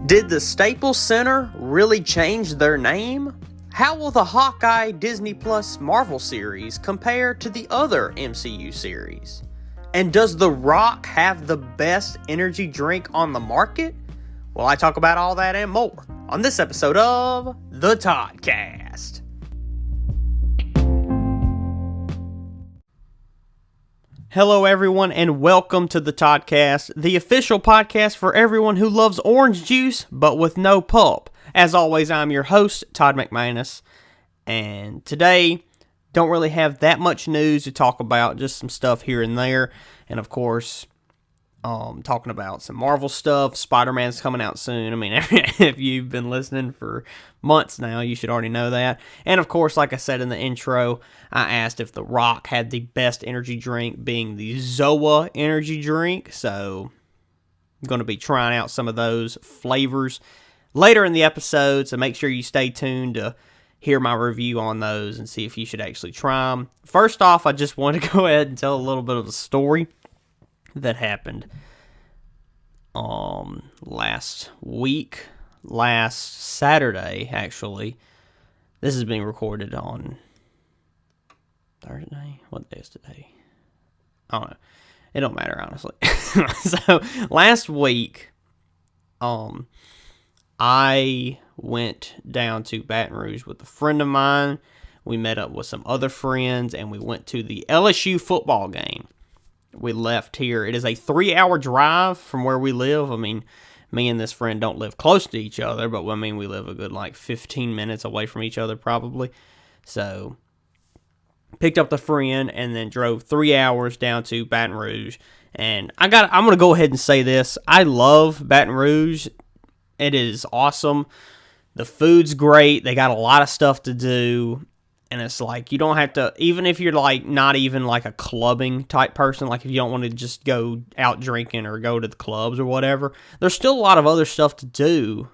Did the Staples Center really change their name? How will the Hawkeye Disney Plus Marvel series compare to the other MCU series? And does The Rock have the best energy drink on the market? Well, I talk about all that and more on this episode of the Toddcast. Hello everyone and welcome to the Toddcast, the official podcast for everyone who loves orange juice but with no pulp. As always, I'm your host, Todd McManus, and today don't really have that much news to talk about, just some stuff here and there, and of course, talking about some Marvel stuff. Spider-Man's coming out soon. I mean, if you've been listening for months now, you should already know that. And of course, like I said in the intro, I asked if The Rock had the best energy drink, being the Zoe Energy Drink. So I'm going to be trying out some of those flavors later in the episode. So make sure you stay tuned to hear my review on those and see if you should actually try them. First off, I just want to go ahead and tell a little bit of a story that happened last Saturday, actually. This is being recorded on Thursday. What day is today? I don't know. It don't matter, honestly. So, last week, I went down to Baton Rouge with a friend of mine. We met up with some other friends, and we went to the LSU football game. We left here. It is a 3-hour drive from where we live. I mean, me and this friend don't live close to each other, but I mean, we live a good 15 minutes away from each other probably. So, picked up the friend and then drove 3 hours down to Baton Rouge. And I'm going to go ahead and say this. I love Baton Rouge. It is awesome. The food's great. They got a lot of stuff to do. And it's you don't have to, even if you're not even a clubbing type person, if you don't want to just go out drinking or go to the clubs or whatever, there's still a lot of other stuff to do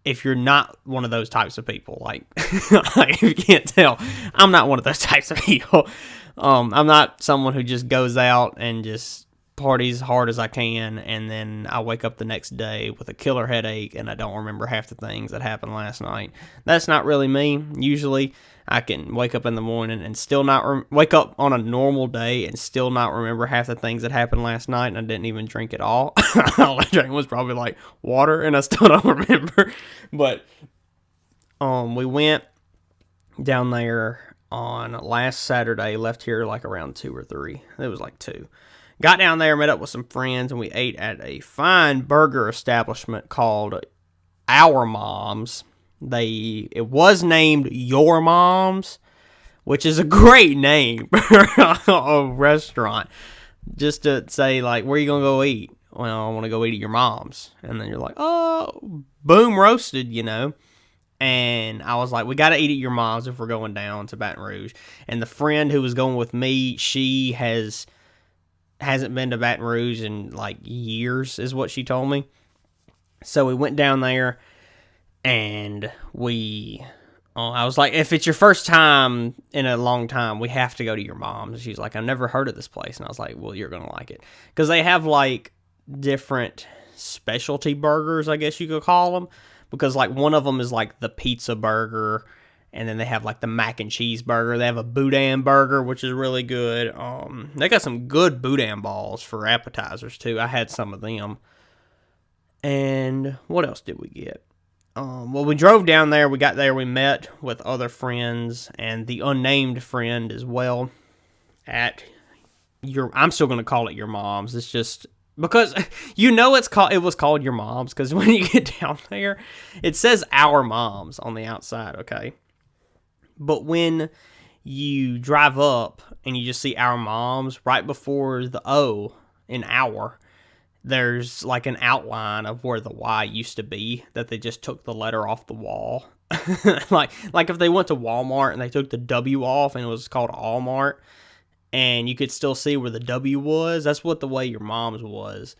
if you're not one of those types of people. If you can't tell, I'm not one of those types of people. I'm not someone who just goes out and just parties hard as I can, and then I wake up the next day with a killer headache and I don't remember half the things that happened last night. That's not really me. Usually I can wake up in the morning and still not wake up on a normal day and still not remember half the things that happened last night, and I didn't even drink at all. All I drank was probably water, and I still don't remember. But we went down there on last Saturday, left here around 2 or 3. It was 2. Got down there, met up with some friends, and we ate at a fine burger establishment called Our Moms. It was named Your Mom's, which is a great name for a restaurant. Just to say, where you going to go eat? Well, I want to go eat at your mom's. And then you're oh, boom, roasted, And I was we got to eat at your mom's if we're going down to Baton Rouge. And the friend who was going with me, she hasn't been to Baton Rouge in years, is what she told me. So we went down there, and I was if it's your first time in a long time, we have to go to your mom's. And she's I've never heard of this place. And I was well, you're going to like it. Because they have different specialty burgers, I guess you could call them. Because one of them is the pizza burger. And then they have the mac and cheese burger. They have a boudin burger, which is really good. They got some good boudin balls for appetizers too. I had some of them. And what else did we get? Well, we drove down there. We got there. We met with other friends and the unnamed friend as well at I'm still going to call it your mom's. It's just because it was called your mom's because when you get down there, it says Our Mom's on the outside. Okay. But when you drive up and you just see Our Moms, right before the O in Our, there's an outline of where the Y used to be, that they just took the letter off the wall. If they went to Walmart and they took the W off and it was called Allmart, and you could still see where the W was, that's what the way your mom's was,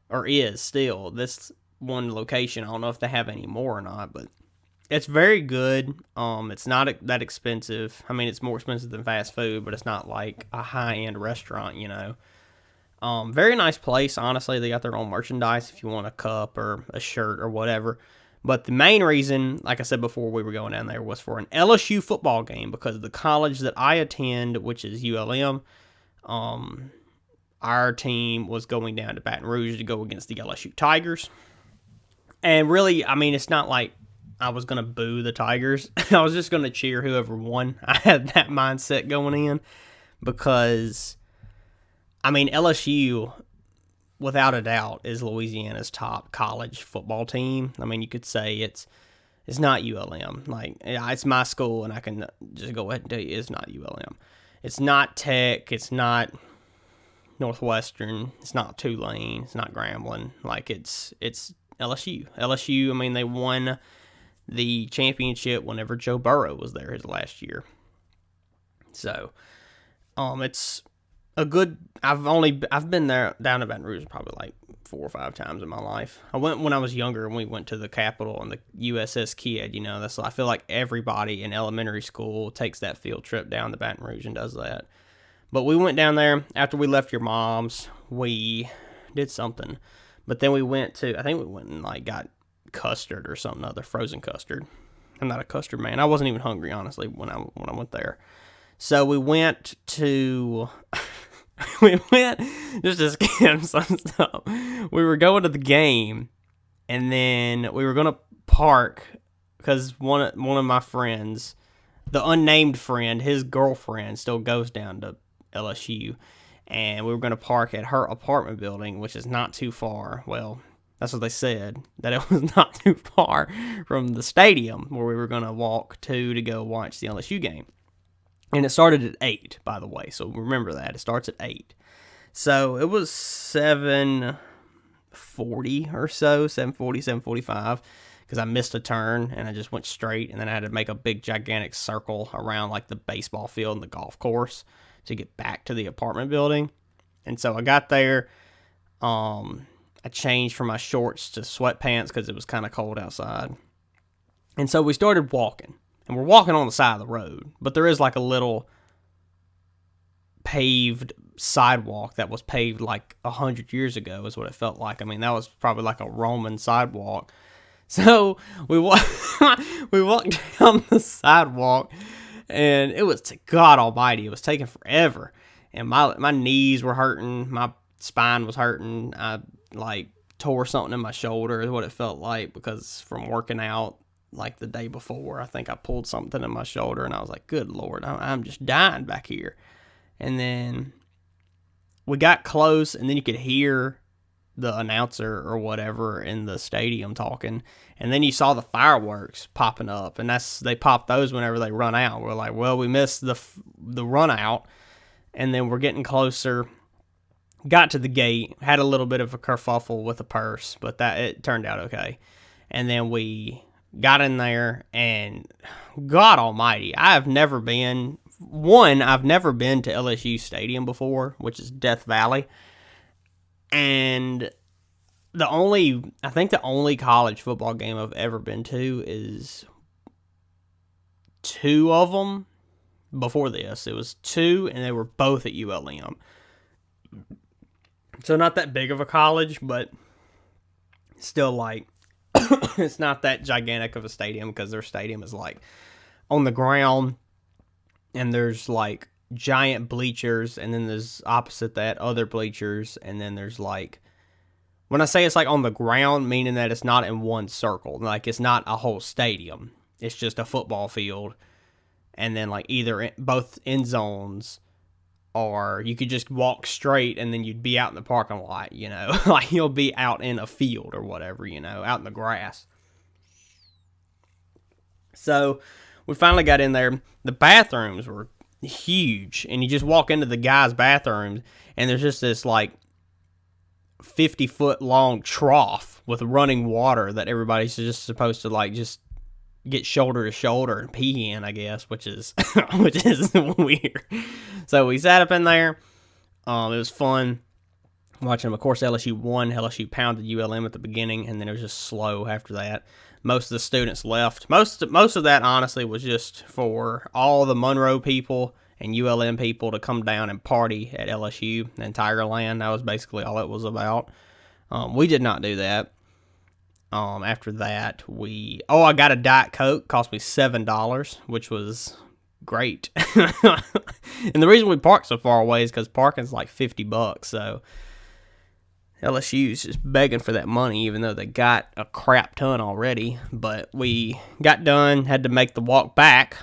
or is still. This one location, I don't know if they have any more or not, but it's very good. It's not that expensive. I mean, it's more expensive than fast food, but it's not a high-end restaurant, Very nice place, honestly. They got their own merchandise if you want a cup or a shirt or whatever. But the main reason, like I said before we were going down there, was for an LSU football game because the college that I attend, which is ULM, our team was going down to Baton Rouge to go against the LSU Tigers. And really, I mean, it's not like I was going to boo the Tigers. I was just going to cheer whoever won. I had that mindset going in because, I mean, LSU, without a doubt, is Louisiana's top college football team. I mean, you could say it's not ULM. Like, it's my school, and I can just go ahead and tell you it's not ULM. It's not Tech. It's not Northwestern. It's not Tulane. It's not Grambling. Like, it's LSU. LSU, I mean, they won the championship whenever Joe Burrow was there his last year. So, it's a good. I've been there down to Baton Rouge probably like 4 or 5 times in my life. I went when I was younger, and we went to the Capitol and the USS Kid. You know, I feel like everybody in elementary school takes that field trip down to Baton Rouge and does that. But we went down there after we left your mom's. We did something, but then we went and like got custard or something other, frozen custard. I'm not a custard man. I wasn't even hungry, honestly, when I went there. So we went to just to skim some stuff. We were going to the game, and then we were going to park because one of my friends, the unnamed friend, his girlfriend still goes down to LSU, and we were going to park at her apartment building, which is not too far. Well, that's what they said, that it was not too far from the stadium where we were going to walk to go watch the LSU game. And it started at 8, by the way, so remember that. It starts at 8. So it was 7:40 or so, 7:40, 7:45, because I missed a turn, and I just went straight, and then I had to make a big, gigantic circle around, like, the baseball field and the golf course to get back to the apartment building. And so I got there. I changed from my shorts to sweatpants because it was kind of cold outside. And so we started walking. And we're walking on the side of the road. But there is like a little paved sidewalk that was paved like 100 years ago is what it felt like. I mean, that was probably like a Roman sidewalk. So we walked down the sidewalk. And it was, God almighty, it was taking forever. And my knees were hurting. My spine was hurting. I like tore something in my shoulder is what it felt like because from working out like the day before, I think I pulled something in my shoulder, and I was like, good Lord, I'm just dying back here. And then we got close, and then you could hear the announcer or whatever in the stadium talking, and then you saw the fireworks popping up, and they pop those whenever they run out. We're like, well, we missed the run out, and then we're getting closer. Got to the gate, had a little bit of a kerfuffle with the purse, but it turned out okay. And then we got in there, and God almighty, I've never been to LSU Stadium before, which is Death Valley. And I think the only college football game I've ever been to is 2 of them. Before this, it was 2, and they were both at ULM. So not that big of a college, but still like, it's not that gigantic of a stadium because their stadium is like on the ground, and there's like giant bleachers, and then there's opposite that other bleachers, and then there's like, when I say it's like on the ground, meaning that it's not in one circle, like it's not a whole stadium, it's just a football field, and then like either both end zones, or you could just walk straight and then you'd be out in the parking lot, you know, like you'll be out in a field or whatever, you know, out in the grass. So we finally got in there. The bathrooms were huge, and you just walk into the guys' bathrooms, and there's just this like 50-foot long trough with running water that everybody's just supposed to like just get shoulder to shoulder and pee in, I guess, which is weird. So we sat up in there. It was fun watching them. Of course, LSU won. LSU pounded ULM at the beginning, and then it was just slow after that. Most of the students left. Most of that, honestly, was just for all the Monroe people and ULM people to come down and party at LSU and Tigerland. That was basically all it was about. We did not do that. After that, I got a Diet Coke. Cost me $7, which was great. And the reason we parked so far away is because parking's like $50. So LSU's just begging for that money, even though they got a crap ton already. But we got done, had to make the walk back.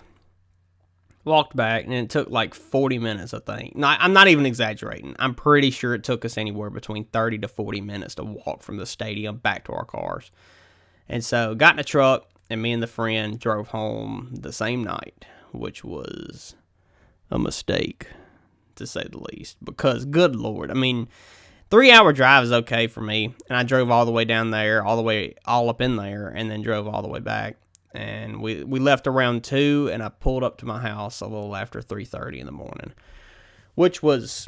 Walked back, and it took like 40 minutes, I think. No, I'm not even exaggerating. I'm pretty sure it took us anywhere between 30 to 40 minutes to walk from the stadium back to our cars. And so got in a truck, and me and the friend drove home the same night, which was a mistake, to say the least. Because, good Lord, I mean, 3-hour drive is okay for me. And I drove all the way down there, all up in there, and then drove all the way back. And we left around 2, and I pulled up to my house a little after 3:30 in the morning, which was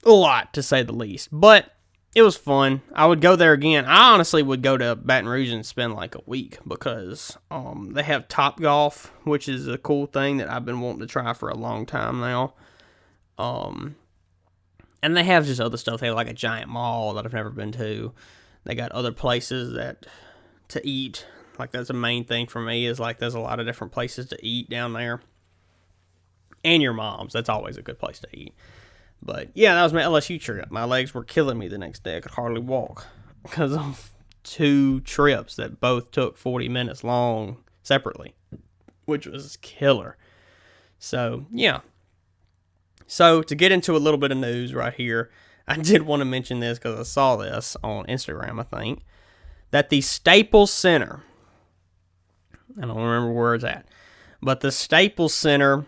a lot, to say the least. But it was fun. I would go there again. I honestly would go to Baton Rouge and spend like a week because they have Topgolf, which is a cool thing that I've been wanting to try for a long time now. And they have just other stuff. They have like a giant mall that I've never been to. They got other places to eat. Like, that's the main thing for me is, like, there's a lot of different places to eat down there. And your mom's. That's always a good place to eat. But, yeah, that was my LSU trip. My legs were killing me the next day. I could hardly walk because of 2 trips that both took 40 minutes long separately, which was killer. So, yeah. So, to get into a little bit of news right here, I did want to mention this because I saw this on Instagram, I think, that the Staples Center... I don't remember where it's at. But the Staples Center,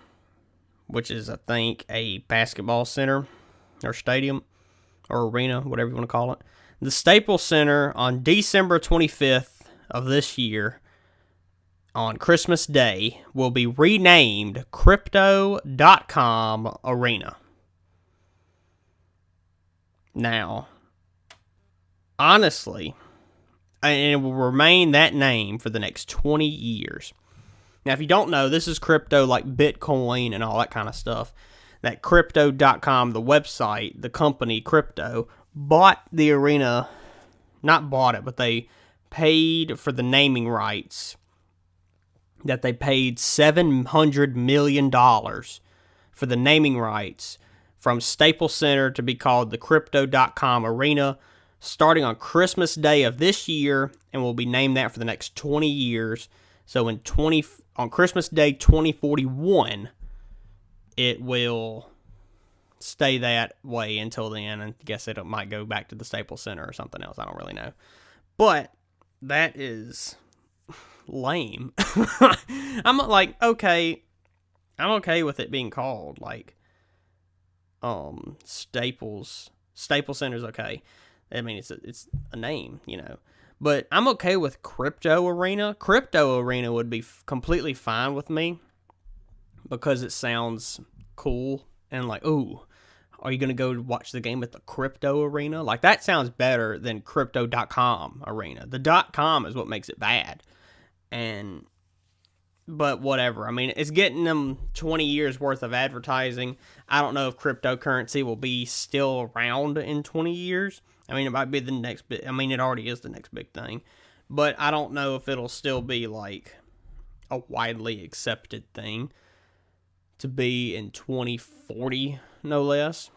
which is, I think, a basketball center or stadium or arena, whatever you want to call it. The Staples Center on December 25th of this year, on Christmas Day, will be renamed Crypto.com Arena. Now, honestly... and it will remain that name for the next 20 years. Now, if you don't know, this is crypto like Bitcoin and all that kind of stuff. That Crypto.com, the website, the company Crypto, bought the arena. Not bought it, but they paid for the naming rights. That they paid $700 million for the naming rights from Staples Center to be called the Crypto.com Arena, starting on Christmas Day of this year, and will be named that for the next 20 years. So on Christmas Day 2041, it will stay that way until then. And I guess it might go back to the Staples Center or something else. I don't really know. But that is lame. I'm okay with it being called like Staples Center's okay. I mean, it's a name, you know. But I'm okay with Crypto Arena. Crypto Arena would be completely fine with me because it sounds cool and like, ooh, are you going to go watch the game at the Crypto Arena? Like, that sounds better than Crypto.com Arena. The .com is what makes it bad. But whatever. I mean, it's getting them 20 years worth of advertising. I don't know if cryptocurrency will be still around in 20 years. I mean, it might be the next big... I mean, it already is the next big thing. But I don't know if it'll still be, like, a widely accepted thing to be in 2040, no less,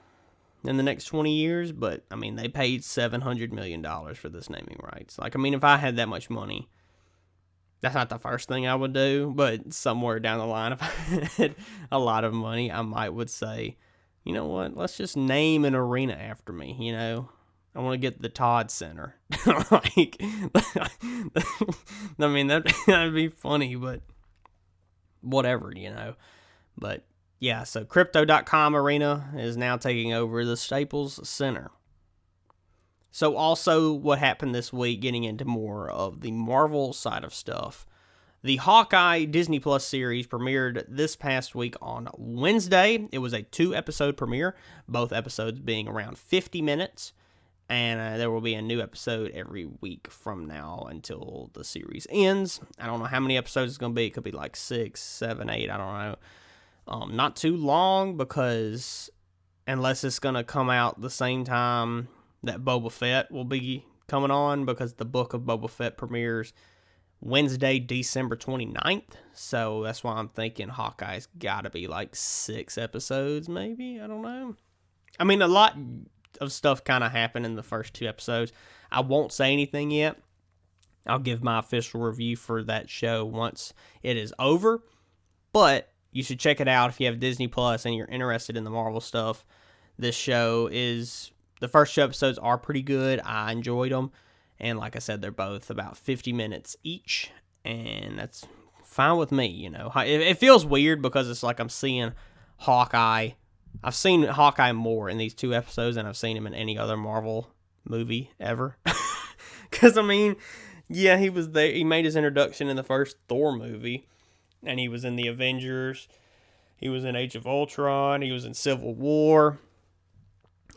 in the next 20 years. But, I mean, they paid $700 million for this naming rights. Like, I mean, if I had that much money, that's not the first thing I would do. But somewhere down the line, if I had a lot of money, I would say, you know what, let's just name an arena after me, you know? I want to get the Todd Center. Like, I mean, that'd be funny, but whatever, you know. But, yeah, so Crypto.com Arena is now taking over the Staples Center. So, also, what happened this week, getting into more of the Marvel side of stuff, the Hawkeye Disney Plus series premiered this past week on Wednesday. It was a 2-episode premiere, both episodes being around 50 minutes. And there will be a new episode every week from now until the series ends. I don't know how many episodes it's going to be. It could be like 6, 7, 8. I don't Not too long, because unless it's going to come out the same time that Boba Fett will be coming on, because the book of Boba Fett premieres Wednesday, December 29th. So that's why I'm thinking Hawkeye's got to be like 6 episodes, maybe. I don't know. I mean, a lot of stuff kind of happened in the first 2 episodes. I won't say anything yet. I'll give my official review for that show once it is over. But you should check it out if you have Disney Plus and you're interested in the Marvel stuff. This show is... The first 2 episodes are pretty good. I enjoyed them. And like I said, they're both about 50 minutes each. And that's fine with me, you know. It feels weird because it's like I'm seeing Hawkeye. I've seen Hawkeye more in these 2 episodes than I've seen him in any other Marvel movie ever. Because, I mean, yeah, he was there. He made his introduction in the first Thor movie. And he was in the Avengers. He was in Age of Ultron. He was in Civil War.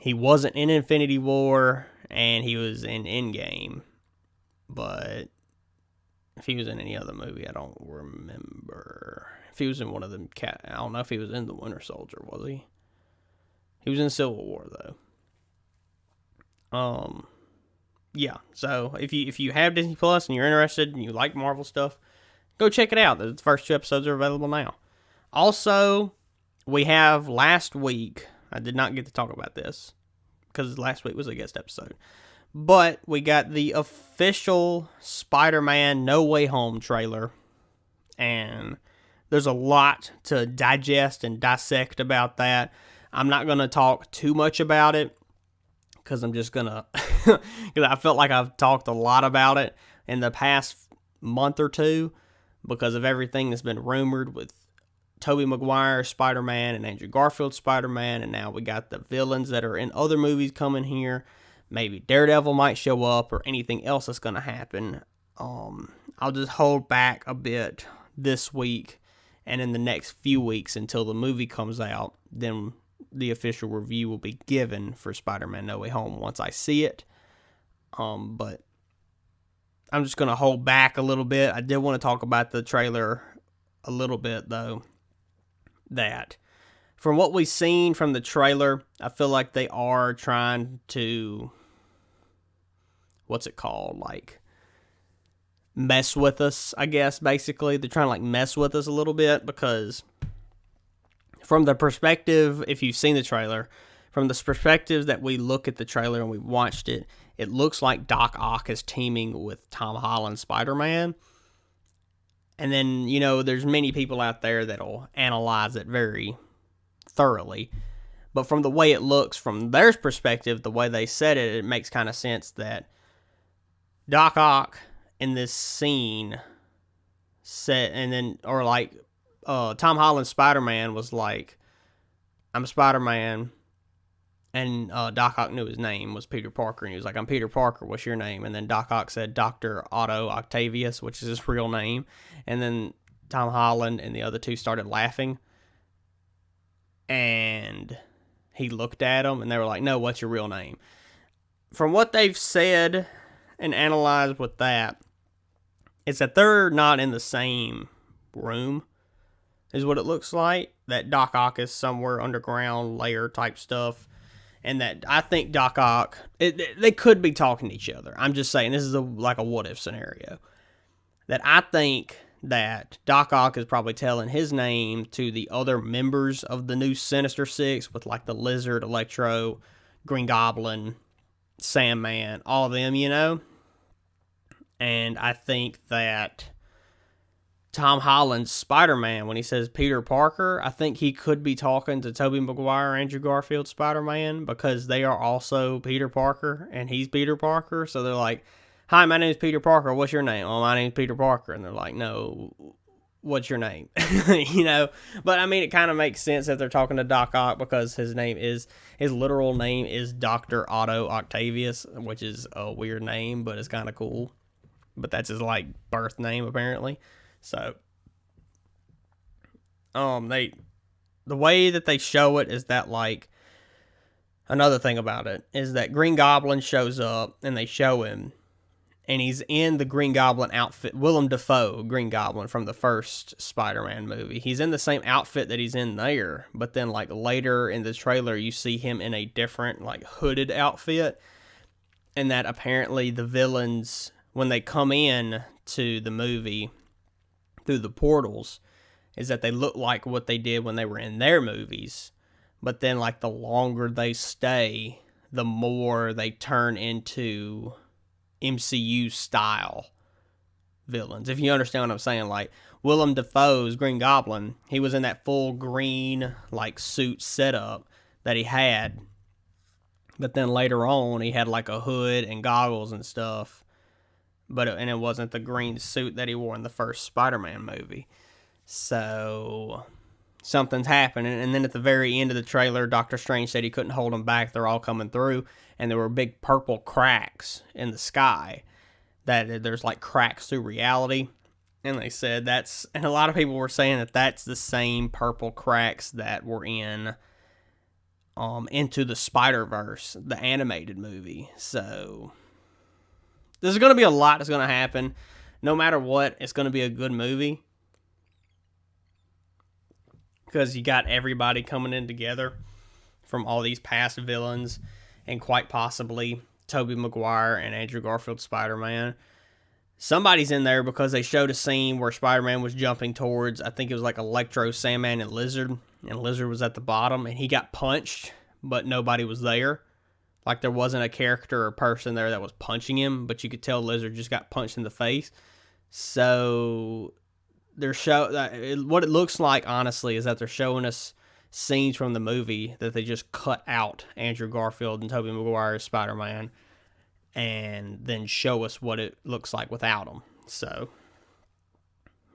He wasn't in Infinity War. And he was in Endgame. But if he was in any other movie, I don't remember. If he was in one of them, I don't know if he was in The Winter Soldier, was he? He was in Civil War, though. Yeah, so if you have Disney Plus and you're interested and you like Marvel stuff, go check it out. The first 2 episodes are available now. Also, we have last week, I did not get to talk about this, because last week was a guest episode. But we got the official Spider-Man No Way Home trailer. And there's a lot to digest and dissect about that. I'm not going to talk too much about it, because I'm just going to... Because I felt like I've talked a lot about it in the past month or 2, because of everything that's been rumored with Tobey Maguire Spider-Man and Andrew Garfield Spider-Man, and now we got the villains that are in other movies coming here. Maybe Daredevil might show up, or anything else that's going to happen. I'll just hold back a bit this week and in the next few weeks until the movie comes out. Then the official review will be given for Spider-Man No Way Home once I see it. But I'm just going to hold back a little bit. I did want to talk about the trailer a little bit, though. That from what we've seen from the trailer, I feel like they are trying to, what's it called, like mess with us, I guess. Basically they're trying to like mess with us a little bit, because from the perspective, if you've seen the trailer, from the perspective that we look at the trailer and we watched it, it looks like Doc Ock is teaming with Tom Holland's Spider-Man. And then, you know, there's many people out there that'll analyze it very thoroughly. But from the way it looks, from their perspective, the way they said it, it makes kind of sense that Doc Ock in this scene said, and then, or like, Tom Holland's Spider-Man was like, I'm Spider-Man. And Doc Ock knew his name was Peter Parker, and he was like, I'm Peter Parker, what's your name? And then Doc Ock said Dr. Otto Octavius, which is his real name. And then Tom Holland and the other 2 started laughing. And he looked at him, and they were like, no, what's your real name? From what they've said and analyzed with that, it's that they're not in the same room, is what it looks like. That Doc Ock is somewhere underground layer type stuff. And that I think Doc Ock, they could be talking to each other. I'm just saying, this is like a what-if scenario. That I think that Doc Ock is probably telling his name to the other members of the new Sinister Six, with like the Lizard, Electro, Green Goblin, Sandman, all of them, you know? And I think that Tom Holland's Spider-Man, when he says Peter Parker, I think he could be talking to Tobey Maguire, Andrew Garfield Spider-Man, because they are also Peter Parker, and he's Peter Parker. So they're like, hi, my name is Peter Parker. What's your name? Oh, my name is Peter Parker. And they're like, no, what's your name? You know? But I mean, it kind of makes sense if they're talking to Doc Ock, because his literal name is Dr. Otto Octavius, which is a weird name, but it's kind of cool. But that's his like birth name, apparently. So, the way that they show it is that, like, another thing about it is that Green Goblin shows up, and they show him, and he's in the Green Goblin outfit. Willem Dafoe, Green Goblin from the first Spider-Man movie. He's in the same outfit that he's in there, but then like later in the trailer, you see him in a different like hooded outfit, and that apparently the villains, when they come in to the movie through the portals, is that they look like what they did when they were in their movies, but then like the longer they stay, the more they turn into MCU style villains. If you understand what I'm saying, like Willem Dafoe's Green Goblin, he was in that full green like suit setup that he had, but then later on he had like a hood and goggles and stuff, and it wasn't the green suit that he wore in the first Spider-Man movie. So something's happening, and then at the very end of the trailer, Doctor Strange said he couldn't hold them back. They're all coming through, and there were big purple cracks in the sky. That there's like cracks through reality, and they said and a lot of people were saying that that's the same purple cracks that were in Into the Spider-Verse, the animated movie. So there's going to be a lot that's going to happen. No matter what, it's going to be a good movie, because you got everybody coming in together from all these past villains, and quite possibly Tobey Maguire and Andrew Garfield's Spider-Man. Somebody's in there because they showed a scene where Spider-Man was jumping towards, I think it was like Electro, Sandman, and Lizard was at the bottom, and he got punched, but nobody was there. Like there wasn't a character or person there that was punching him, but you could tell Lizard just got punched in the face. So what it looks like, honestly, is that they're showing us scenes from the movie that they just cut out Andrew Garfield and Tobey Maguire's Spider-Man, and then show us what it looks like without them. So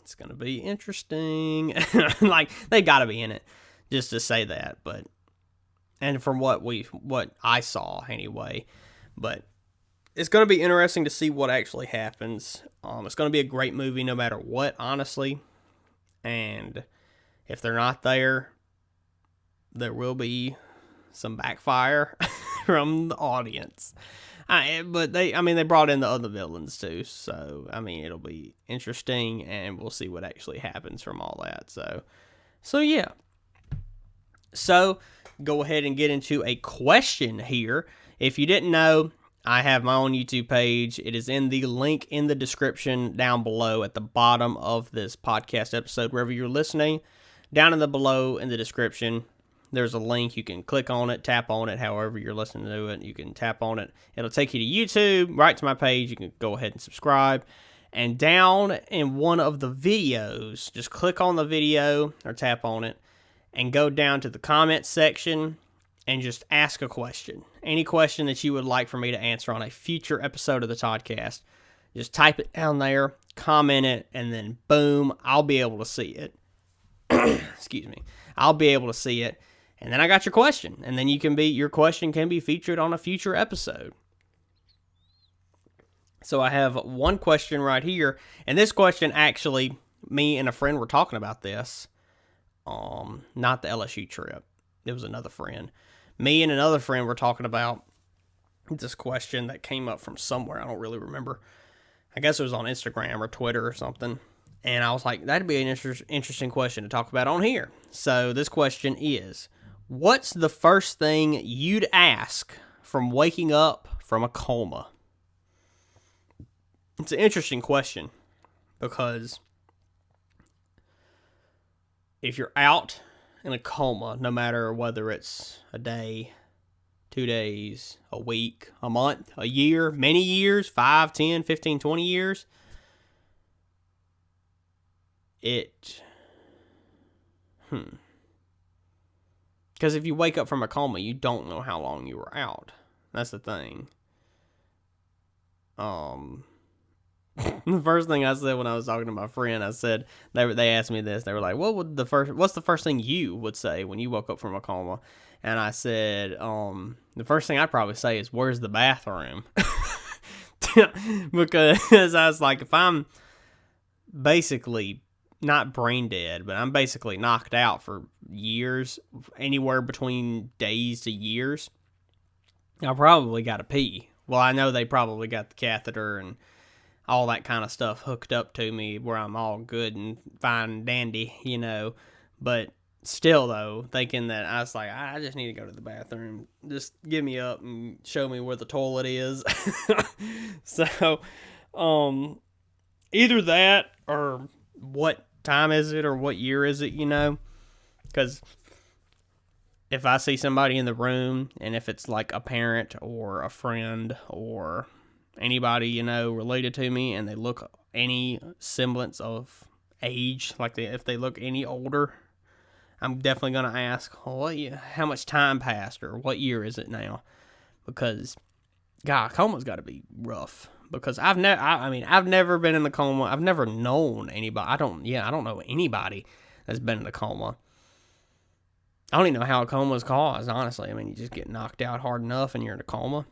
it's gonna be interesting. Like they gotta be in it just to say that, and from what I saw anyway, but it's going to be interesting to see what actually happens. It's going to be a great movie no matter what, honestly. And if they're not there, there will be some backfire from the audience. But they brought in the other villains too. So, it'll be interesting, and we'll see what actually happens from all that. So yeah. So, go ahead and get into a question here. If you didn't know, I have my own YouTube page. It is in the link in the description down below at the bottom of this podcast episode, wherever you're listening. Down in the below in the description, there's a link. You can click on it, tap on it, however you're listening to it. You can tap on it. It'll take you to YouTube, right to my page. You can go ahead and subscribe. And down in one of the videos, just click on the video or tap on it and go down to the comments section and just ask a question. Any question that you would like for me to answer on a future episode of the Toddcast. Just type it down there, comment it, and then boom, I'll be able to see it. Excuse me. I'll be able to see it. And then I got your question. And then your question can be featured on a future episode. So I have one question right here. And this question, actually, me and a friend were talking about this. Not the LSU trip. It was another friend. Me and another friend were talking about this question that came up from somewhere. I don't really remember. I guess it was on Instagram or Twitter or something. And I was like, that'd be an interesting question to talk about on here. So this question is, what's the first thing you'd ask from waking up from a coma? It's an interesting question because if you're out in a coma, no matter whether it's a day, 2 days, a week, a month, a year, many years, 5, 10, 15, 20 years, because if you wake up from a coma, you don't know how long you were out. That's the thing. The first thing I said when I was talking to my friend, I said, they asked me this. They were like, what's the first thing you would say when you woke up from a coma? And I said, the first thing I'd probably say is, where's the bathroom? Because I was like, if I'm basically not brain dead, but I'm basically knocked out for years, anywhere between days to years, I probably got to pee. Well, I know they probably got the catheter and all that kind of stuff hooked up to me where I'm all good and fine and dandy, But still, though, thinking that I was like, I just need to go to the bathroom. Just get me up and show me where the toilet is. So, either that or what time is it or what year is it, Because if I see somebody in the room and if it's like a parent or a friend or anybody, related to me and they look any semblance of age, like if they look any older, I'm definitely going to ask, how much time passed or what year is it now? Because, God, coma's got to be rough. Because I've never been in the coma. I've never known anybody. I don't know anybody that's been in a coma. I don't even know how a coma is caused, honestly. I mean, you just get knocked out hard enough and you're in a coma.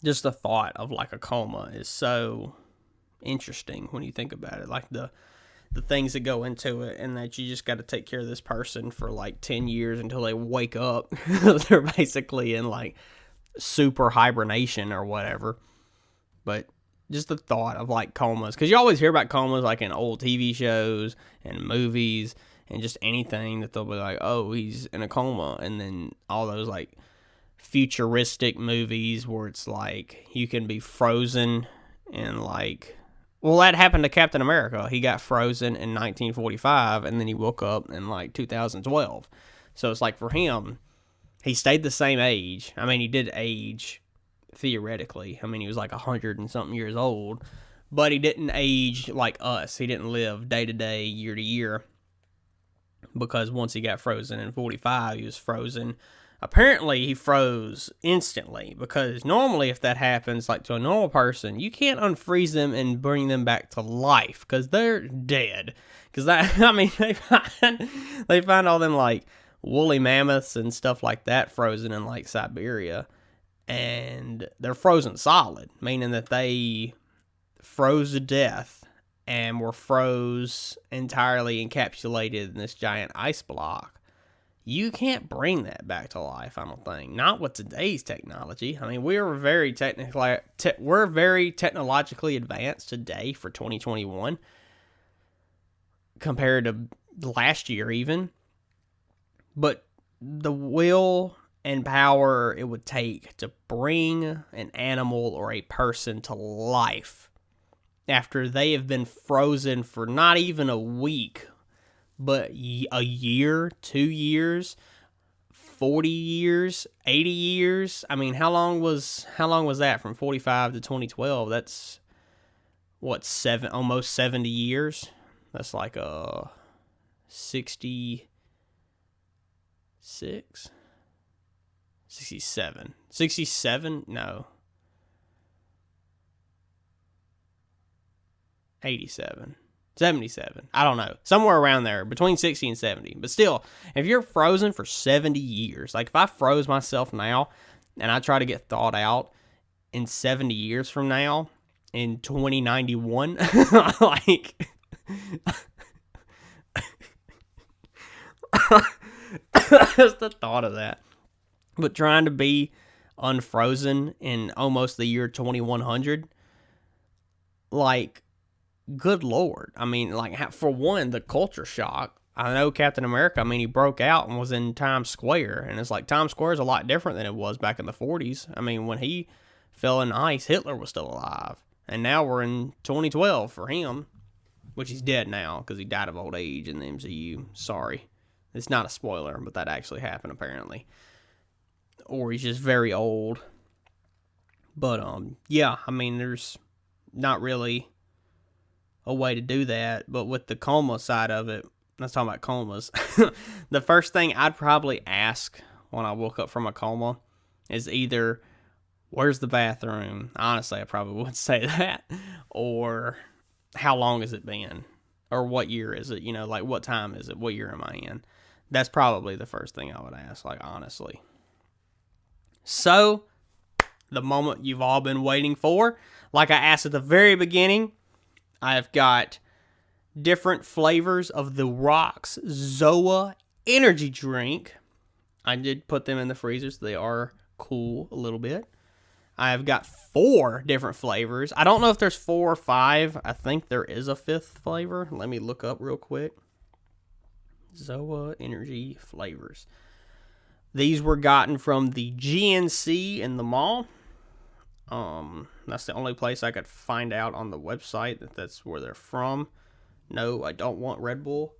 Just the thought of like a coma is so interesting when you think about it. Like the things that go into it, and that you just got to take care of this person for like 10 years until they wake up. They're basically in like super hibernation or whatever. But just the thought of like comas, because you always hear about comas like in old TV shows and movies and just anything that they'll be like, oh, he's in a coma. And then all those like futuristic movies where it's like you can be frozen and like, well, that happened to Captain America. He got frozen in 1945 and then he woke up in like 2012. So it's like for him, he stayed the same age. I mean, he did age theoretically. I mean, he was like 100 and something years old, but he didn't age like us. He didn't live day to day, year to year, because once he got frozen in 45, he was frozen. Apparently, he froze instantly, because normally if that happens, like to a normal person, you can't unfreeze them and bring them back to life, because they're dead. Because they find all them like woolly mammoths and stuff like that frozen in like Siberia, and they're frozen solid, meaning that they froze to death and were froze entirely encapsulated in this giant ice block. You can't bring that back to life, I don't think. Not with today's technology. I mean, we're very technologically advanced today for 2021 compared to last year even. But the will and power it would take to bring an animal or a person to life after they have been frozen for not even a week, but a year, 2 years, 40 years, 80 years. I mean, how long was that from 45 to 2012? That's what, almost 70 years. That's like 66, 67, no, 87, 77, I don't know, somewhere around there, between 60 and 70, but still, if you're frozen for 70 years, like if I froze myself now, and I try to get thawed out in 70 years from now, in 2091, like, just the thought of that. But trying to be unfrozen in almost the year 2100, like, good Lord. I mean, like, for one, the culture shock. I know Captain America, I mean, he broke out and was in Times Square, and it's like Times Square is a lot different than it was back in the 40s. I mean, when he fell in ice, Hitler was still alive. And now we're in 2012 for him, which he's dead now because he died of old age in the MCU. Sorry. It's not a spoiler, but that actually happened apparently. Or he's just very old. But, yeah, I mean, there's not really a way to do that. But with the coma side of it, let's talk about comas. The first thing I'd probably ask when I woke up from a coma is either, where's the bathroom? Honestly, I probably would say that. Or, how long has it been? Or what year is it? Like, what time is it? What year am I in? That's probably the first thing I would ask, like, honestly. So, the moment you've all been waiting for, like I asked at the very beginning, I've got different flavors of the Rock's Zoe Energy Drink. I did put them in the freezer, so they are cool a little bit. I've got 4 different flavors. I don't know if there's 4 or 5. I think there is a 5th flavor. Let me look up real quick. Zoe Energy flavors. These were gotten from the GNC in the mall. That's the only place I could find out on the website that that's where they're from. No, I don't want Red Bull.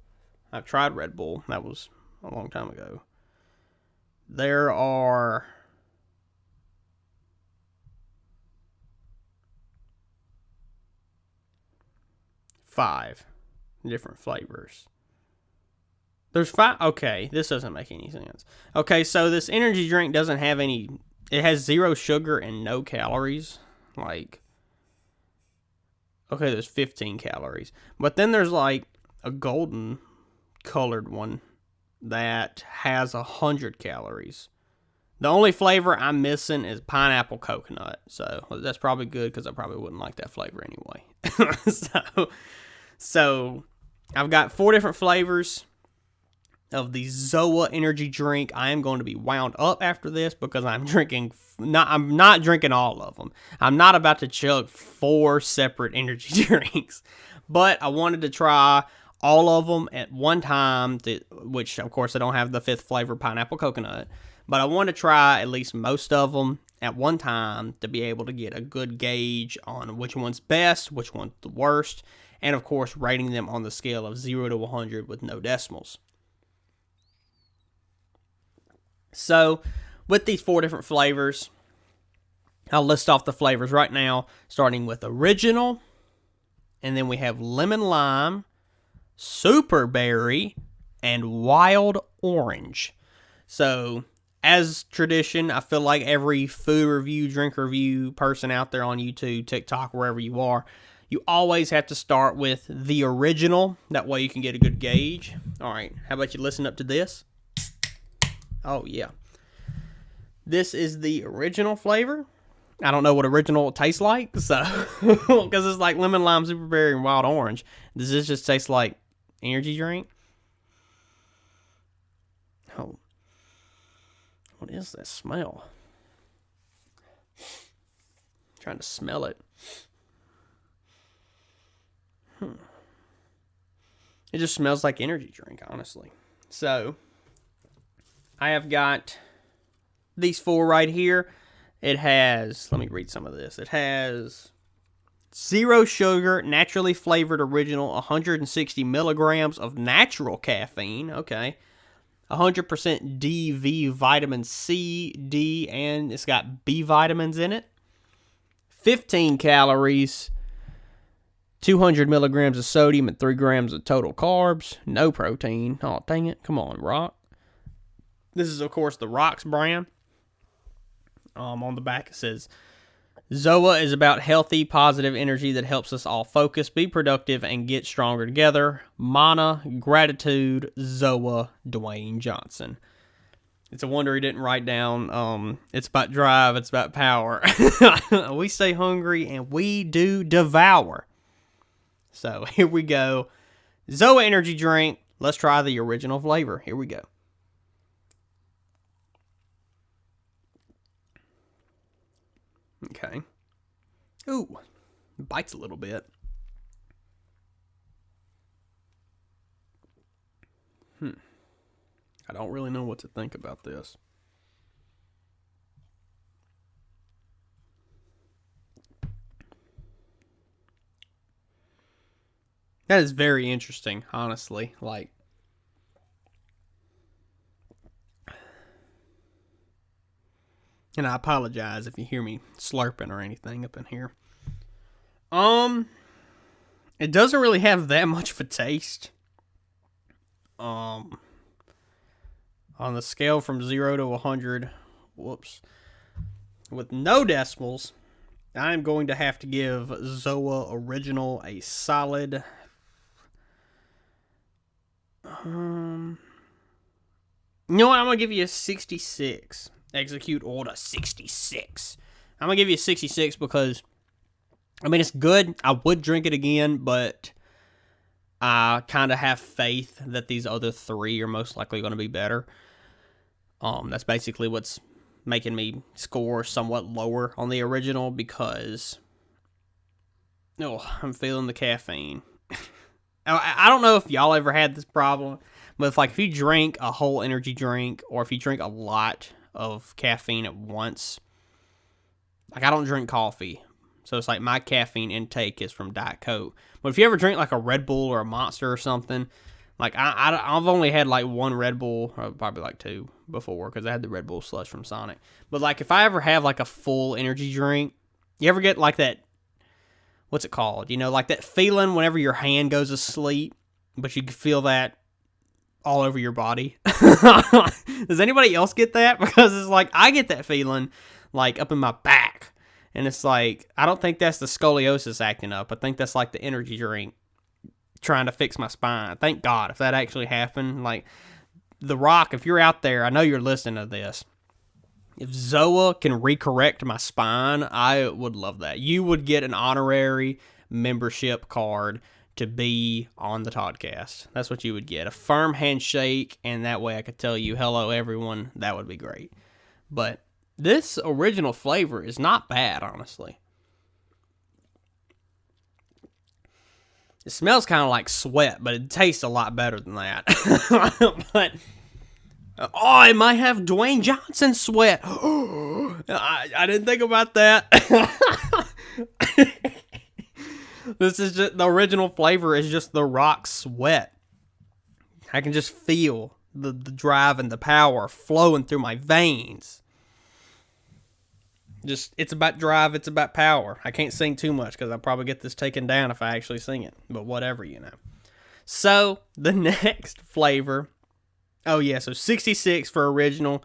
I've tried Red Bull. That was a long time ago. There are 5 different flavors. There's 5. Okay, this doesn't make any sense. Okay, so this energy drink doesn't have any. It has 0 sugar and no calories. Like, okay, there's 15 calories. But then there's like a golden colored one that has 100 calories. The only flavor I'm missing is pineapple coconut. So that's probably good because I probably wouldn't like that flavor anyway. So I've got 4 different flavors of the Zoe Energy Drink. I am going to be wound up after this because I'm not drinking all of them. I'm not about to chug 4 separate energy drinks, but I wanted to try all of them at one time, which of course I don't have the 5th flavor, pineapple coconut, but I want to try at least most of them at one time to be able to get a good gauge on which one's best, which one's the worst, and of course rating them on the scale of 0 to 100 with no decimals. So, with these 4 different flavors, I'll list off the flavors right now, starting with original, and then we have lemon lime, super berry, and wild orange. So, as tradition, I feel like every food review, drink review person out there on YouTube, TikTok, wherever you are, you always have to start with the original. That way you can get a good gauge. All right, how about you listen up to this? Oh, yeah. This is the original flavor. I don't know what original tastes like, so because it's like lemon, lime, super berry, and wild orange. Does this just taste like energy drink? Oh. What is that smell? I'm trying to smell it. It just smells like energy drink, honestly. So I have got these 4 right here. It has, let me read some of this. It has 0 sugar, naturally flavored original, 160 milligrams of natural caffeine. Okay. 100% DV vitamin C, D, and it's got B vitamins in it. 15 calories, 200 milligrams of sodium, and 3 grams of total carbs. No protein. Oh, dang it. Come on, Rock. This is, of course, the Rocks brand. On the back it says, Zoe is about healthy, positive energy that helps us all focus, be productive, and get stronger together. Mana, gratitude, Zoe, Dwayne Johnson. It's a wonder he didn't write down, it's about drive, it's about power. We stay hungry, and we do devour. So, here we go. Zoe Energy Drink. Let's try the original flavor. Here we go. Okay. Ooh, bites a little bit. I don't really know what to think about this. That is very interesting, honestly. Like, and I apologize if you hear me slurping or anything up in here. It doesn't really have that much of a taste. On the scale from 0 to 100, with no decimals, I'm going to have to give Zoe Original a solid, you know what, I'm going to give you a 66. Execute order 66. I'm going to give you a 66 because, I mean, it's good. I would drink it again, but I kind of have faith that these other 3 are most likely going to be better. That's basically what's making me score somewhat lower on the original because, I'm feeling the caffeine. I don't know if y'all ever had this problem, but if you drink a whole energy drink or if you drink a lot of caffeine at once, I don't drink coffee. So it's my caffeine intake is from Diet Coke. But if you ever drink a Red Bull or a Monster or something, I've only had one Red Bull, or probably 2 before, because I had the Red Bull Slush from Sonic. But if I ever have a full energy drink, you ever get that, what's it called? That feeling whenever your hand goes asleep, but you can feel that all over your body. Does anybody else get that? Because it's I get that feeling up in my back. And it's I don't think that's the scoliosis acting up. I think that's the energy drink trying to fix my spine. Thank God if that actually happened. The Rock, if you're out there, I know you're listening to this. If Zoa can recorrect my spine, I would love that. You would get an honorary membership card to be on the Toddcast. That's what you would get. A firm handshake, and that way I could tell you, hello, everyone. That would be great. But this original flavor is not bad, honestly. It smells kind of like sweat, but it tastes a lot better than that. But it might have Dwayne Johnson sweat. I didn't think about that. This is just the original flavor is just The Rock's sweat. I can just feel the drive and the power flowing through my veins. It's about drive, it's about power. I can't sing too much because I'll probably get this taken down if I actually sing it. But whatever, So, the next flavor. Oh, yeah, so 66 for original.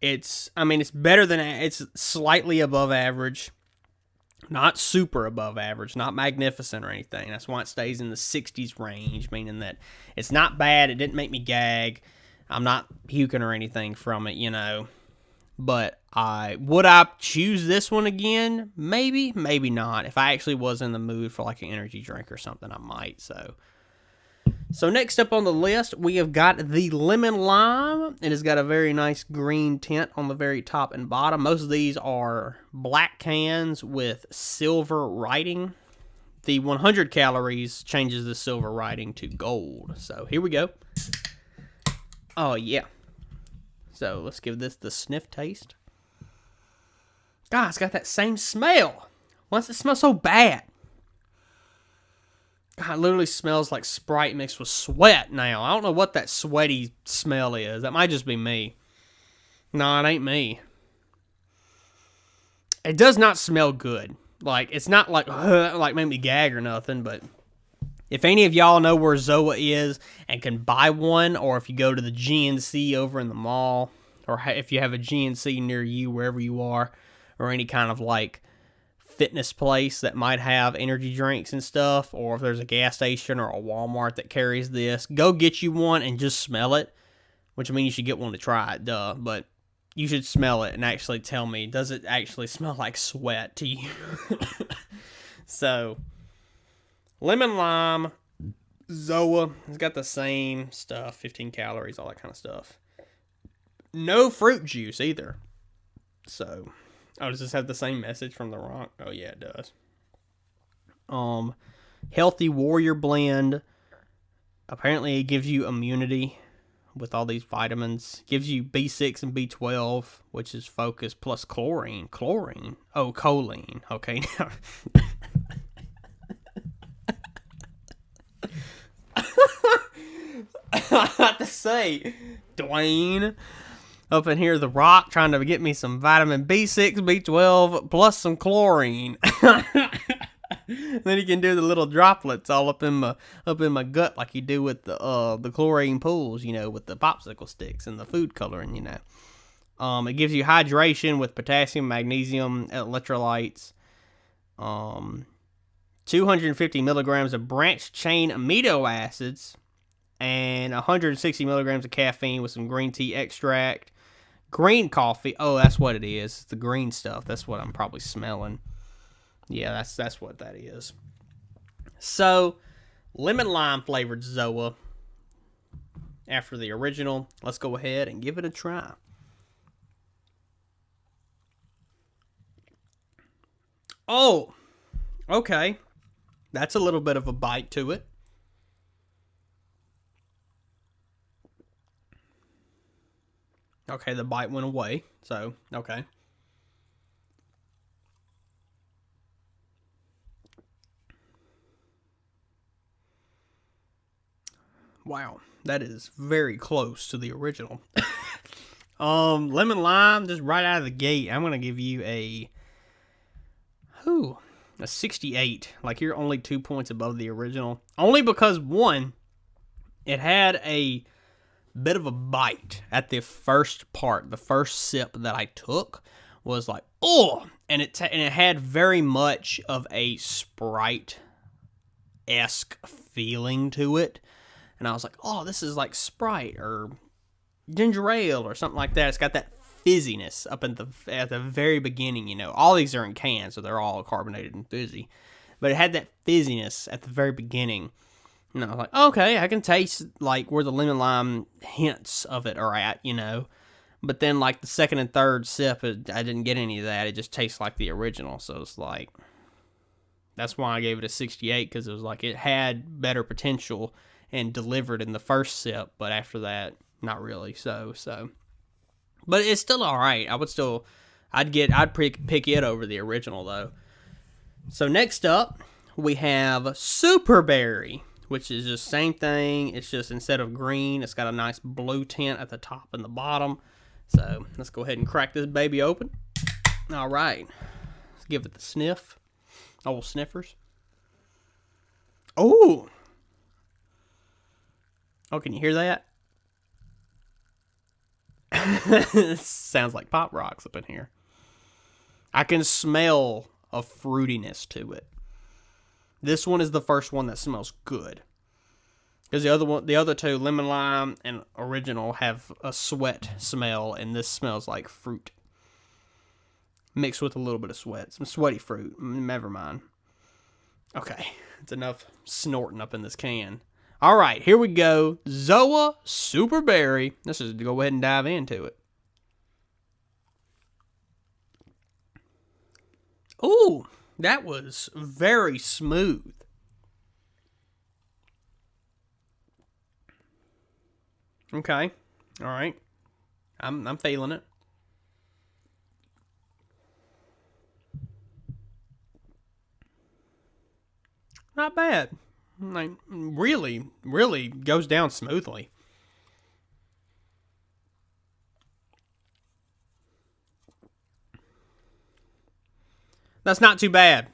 It's better than, it's slightly above average. Not super above average, not magnificent or anything. That's why it stays in the 60s range, meaning that it's not bad. It didn't make me gag. I'm not puking or anything from it, But would I choose this one again? Maybe, maybe not. If I actually was in the mood for an energy drink or something, I might. So next up on the list, we have got the Lemon Lime. It has got a very nice green tint on the very top and bottom. Most of these are black cans with silver writing. The 100 calories changes the silver writing to gold. So here we go. Oh, yeah. So let's give this the sniff taste. God, it's got that same smell. Why does it smell so bad? God, it literally smells like Sprite mixed with sweat now. I don't know what that sweaty smell is. That might just be me. No, it ain't me. It does not smell good. It's not like make me gag or nothing, but if any of y'all know where Zoa is and can buy one, or if you go to the GNC over in the mall, or if you have a GNC near you, wherever you are, or any kind of fitness place that might have energy drinks and stuff, or if there's a gas station or a Walmart that carries this, go get you one and just smell it, which means you should get one to try it, duh, but you should smell it and actually tell me, does it actually smell like sweat to you? So, Lemon Lime, Zoa, it's got the same stuff, 15 calories, all that kind of stuff. No fruit juice either. So, does this have the same message from The Rock? Oh, yeah, it does. Healthy Warrior Blend. Apparently, it gives you immunity with all these vitamins. Gives you B6 and B12, which is focus, plus chlorine. Chlorine? Oh, choline. Okay, now. I have to say, Dwayne, up in here, The Rock, trying to get me some vitamin B6, B12, plus some chlorine. Then he can do the little droplets all up in my gut, like you do with the chlorine pools, with the popsicle sticks and the food coloring, It gives you hydration with potassium, magnesium, electrolytes. 250 milligrams of branched chain amino acids, and 160 milligrams of caffeine with some green tea extract. Green coffee. Oh, that's what it is. It's the green stuff. That's what I'm probably smelling. Yeah, that's what that is. So, lemon lime flavored Zoa. After the original, let's go ahead and give it a try. Oh, okay. That's a little bit of a bite to it. Okay, the bite went away. So, okay. Wow, that is very close to the original. Lemon lime, just right out of the gate, I'm gonna give you a 68. Like, you're only 2 points above the original. Only because, one, it had a bit of a bite at the first part. The first sip that I took was like, oh, and it had very much of a Sprite-esque feeling to it. And I was like, oh, this is like Sprite or ginger ale or something like that. It's got that fizziness up at the very beginning, you know. All these are in cans, so they're all carbonated and fizzy. But it had that fizziness at the very beginning. And I was like, okay, I can taste like where the lemon lime hints of it are at, you know. But then like the second and third sip, I didn't get any of that. It just tastes like the original. So it's like, that's why I gave it a 68, because it was like it had better potential and delivered in the first sip, but after that, not really. So, but it's still all right. I'd pick it over the original though. So next up, we have Super Berry, which is just same thing. It's just instead of green, it's got a nice blue tint at the top and the bottom. So let's go ahead and crack this baby open. All right, let's give it the sniff. Old sniffers. Oh. Oh, can you hear that? Sounds like Pop Rocks up in here. I can smell a fruitiness to it. This one is the first one that smells good. Because the other two, lemon lime and original, have a sweat smell, and this smells like fruit. Mixed with a little bit of sweat. Some sweaty fruit. Never mind. Okay, it's enough snorting up in this can. All right, here we go. Zoe Super Berry. Let's just go ahead and dive into it. Ooh, that was very smooth. Okay, all right. I'm feeling it. Not bad. Like, really, really goes down smoothly. That's not too bad.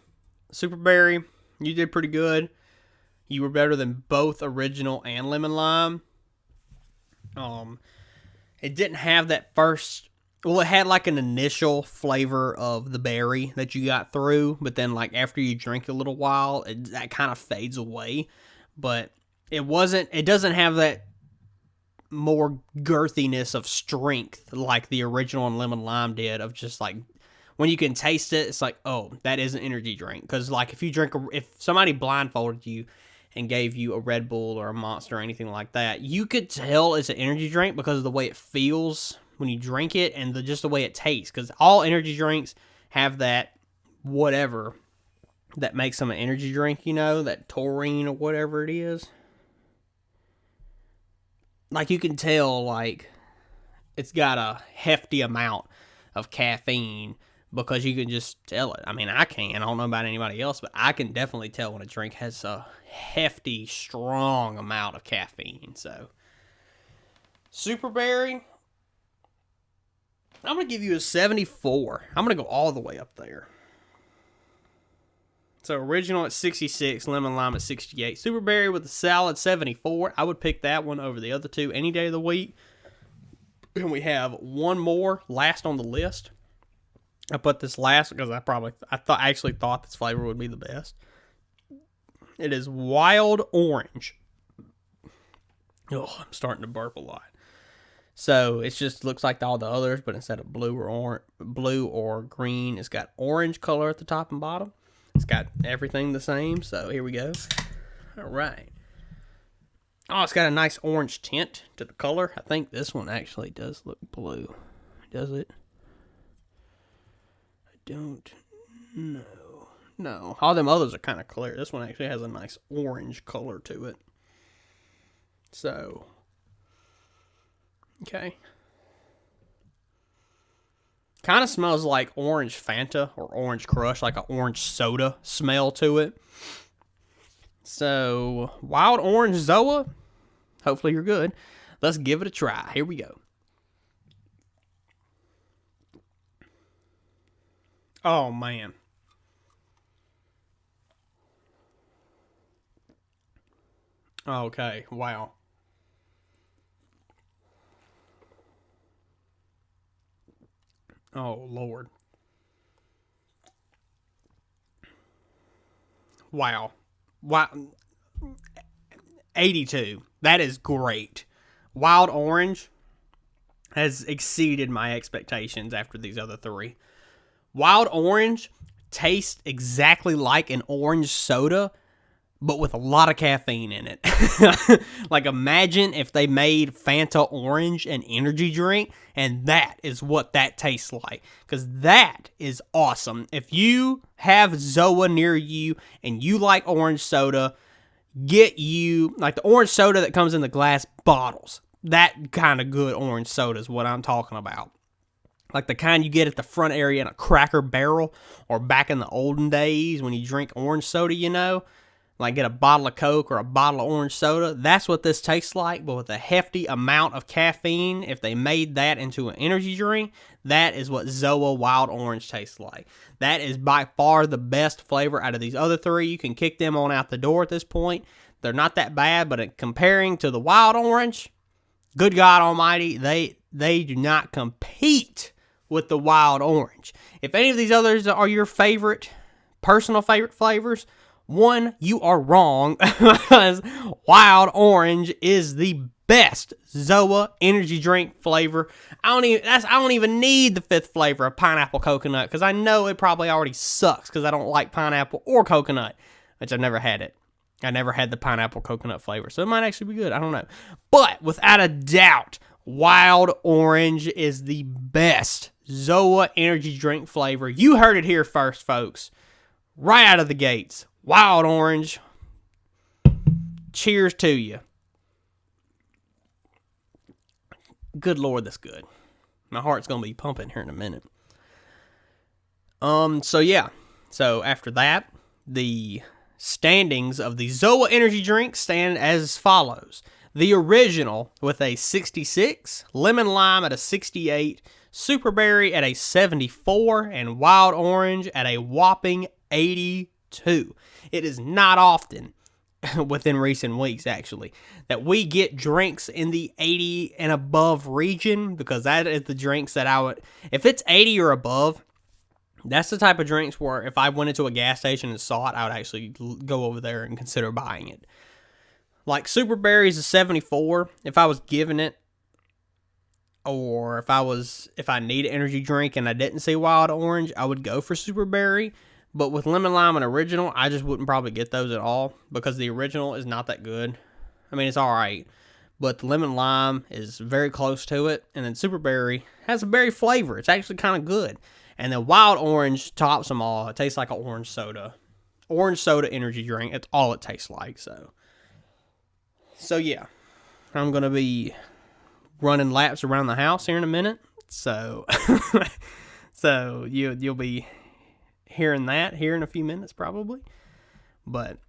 Super Berry, you did pretty good. You were better than both original and lemon lime. It didn't have that first. Well, it had like an initial flavor of the berry that you got through, but then like after you drink a little while, that kind of fades away. But it doesn't have that more girthiness of strength like the original and lemon lime did, of just like when you can taste it, it's like, oh, that is an energy drink. Because like if somebody blindfolded you and gave you a Red Bull or a Monster or anything like that, you could tell it's an energy drink because of the way it feels when you drink it, and just the way it tastes. Because all energy drinks have that whatever that makes them an energy drink, you know, that taurine or whatever it is. Like, you can tell, like, it's got a hefty amount of caffeine because you can just tell it. I mean, I can. I don't know about anybody else, but I can definitely tell when a drink has a hefty, strong amount of caffeine. So, Super Berry, I'm going to give you a 74. I'm going to go all the way up there. So, original at 66, lemon lime at 68. Super Berry with a solid 74. I would pick that one over the other two any day of the week. And we have one more last on the list. I put this last because I actually thought this flavor would be the best. It is Wild Orange. Oh, I'm starting to burp a lot. So it just looks like all the others, but instead of blue or green, it's got orange color at the top and bottom. It's got everything the same. So here we go. All right. Oh, it's got a nice orange tint to the color. I think this one actually does look blue. Does it? I don't know. No. All them others are kind of clear. This one actually has a nice orange color to it. So, okay. Kind of smells like orange Fanta or orange Crush, like an orange soda smell to it. So, wild orange Zoa. Hopefully you're good. Let's give it a try. Here we go. Oh, man. Okay, wow. Oh, Lord. Wow. Wow. 82. That is great. Wild orange has exceeded my expectations after these other three. Wild orange tastes exactly like an orange soda, but with a lot of caffeine in it. Like, imagine if they made Fanta Orange an energy drink, and that is what that tastes like. Because that is awesome. If you have Zoa near you and you like orange soda, get you, like the orange soda that comes in the glass bottles. That kind of good orange soda is what I'm talking about. Like the kind you get at the front area in a Cracker Barrel, or back in the olden days when you drink orange soda, you know. Like get a bottle of Coke or a bottle of orange soda. That's what this tastes like, but with a hefty amount of caffeine. If they made that into an energy drink, that is what Zoa Wild Orange tastes like. That is by far the best flavor out of these other three. You can kick them on out the door at this point. They're not that bad, but comparing to the Wild Orange, good God Almighty, they do not compete with the Wild Orange. If any of these others are your personal favorite flavors, one, you are wrong, because Wild Orange is the best Zoa energy drink flavor. I don't even need the fifth flavor of pineapple coconut, because I know it probably already sucks, because I don't like pineapple or coconut, which I've never had it. I never had the pineapple coconut flavor, so it might actually be good. I don't know. But without a doubt, Wild Orange is the best Zoa energy drink flavor. You heard it here first, folks. Right out of the gates. Wild Orange. Cheers to you. Good Lord, that's good. My heart's going to be pumping here in a minute. So yeah. So after that, the standings of the Zoa energy drink stand as follows. The original with a 66, Lemon Lime at a 68, Super Berry at a 74, and Wild Orange at a whopping 82. It is not often, within recent weeks actually, that we get drinks in the 80 and above region, because that is the drinks that I would, if it's 80 or above, that's the type of drinks where if I went into a gas station and saw it, I would actually go over there and consider buying it. Like Super Berry's a 74. If I was given it, or if I need an energy drink and I didn't see Wild Orange, I would go for Super Berry. But with Lemon Lime and Original, I just wouldn't probably get those at all, because the Original is not that good. I mean, it's alright, but the Lemon Lime is very close to it, and then Super Berry has a berry flavor. It's actually kind of good. And then Wild Orange tops them all. It tastes like an orange soda. Orange soda energy drink. It's all it tastes like, So yeah, I'm going to be running laps around the house here in a minute. So you'll be hearing that here in a few minutes probably. But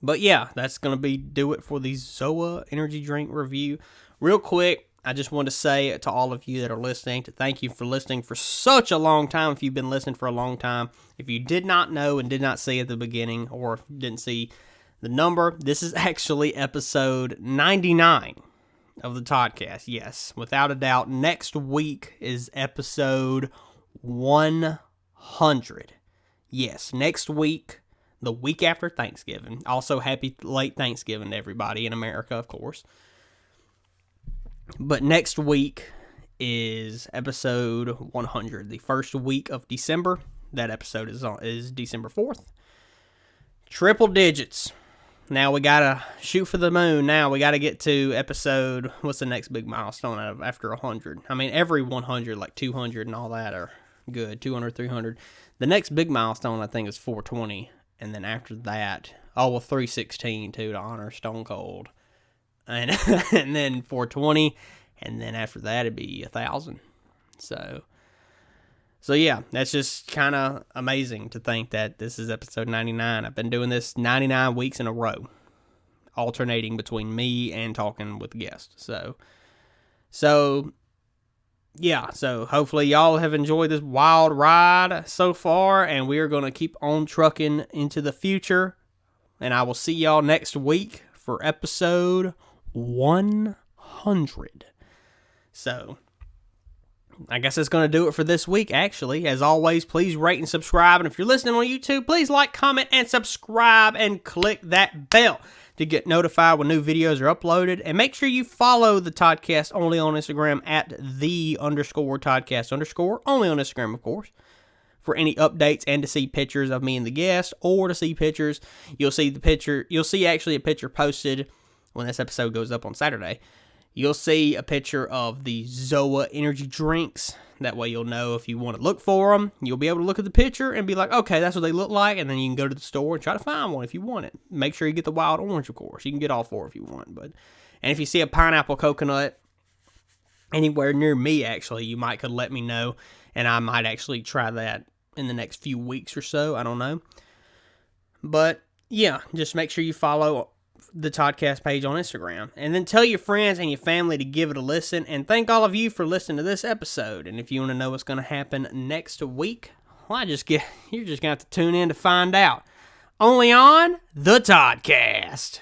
yeah, that's going to do it for the Zoa energy drink review. Real quick, I just want to say to all of you that are listening, to thank you for listening for such a long time. If you've been listening for a long time, if you did not know and did not see at the beginning, or didn't see the number, this is actually episode 99 of the Toddcast. Yes, without a doubt. Next week is episode 100. Yes, next week, the week after Thanksgiving. Also, happy late Thanksgiving to everybody in America, of course. But next week is episode 100, the first week of December. That episode is December 4th. Triple digits. Now we gotta shoot for the moon. Now we gotta get to episode, what's the next big milestone after 100? I mean, every 100, like 200 and all that are good. 200, 300. The next big milestone, I think, is 420. And then after that, 316 too, to honor Stone Cold. And and then 420. And then after that, it'd be 1,000. So yeah, that's just kind of amazing to think that this is episode 99. I've been doing this 99 weeks in a row, alternating between me and talking with guests. So yeah, so hopefully y'all have enjoyed this wild ride so far, and we are going to keep on trucking into the future. And I will see y'all next week for episode 100. So I guess that's going to do it for this week, actually. As always, please rate and subscribe. And if you're listening on YouTube, please like, comment, and subscribe, and click that bell to get notified when new videos are uploaded. And make sure you follow the Toddcast only on Instagram at @the_Toddcast_, only on Instagram, of course, for any updates and to see pictures of me and the guest, or to see pictures. You'll see actually a picture posted when this episode goes up on Saturday. You'll see a picture of the Zoe Energy Drinks. That way you'll know if you want to look for them. You'll be able to look at the picture and be like, okay, that's what they look like. And then you can go to the store and try to find one if you want it. Make sure you get the wild orange, of course. You can get all four if you want. And if you see a pineapple coconut anywhere near me, actually, you could let me know. And I might actually try that in the next few weeks or so. I don't know. But yeah, just make sure you follow the Toddcast page on Instagram, and then tell your friends and your family to give it a listen. And thank all of you for listening to this episode. And if you want to know what's going to happen next week, well, you're just going to have to tune in to find out. Only on the Toddcast.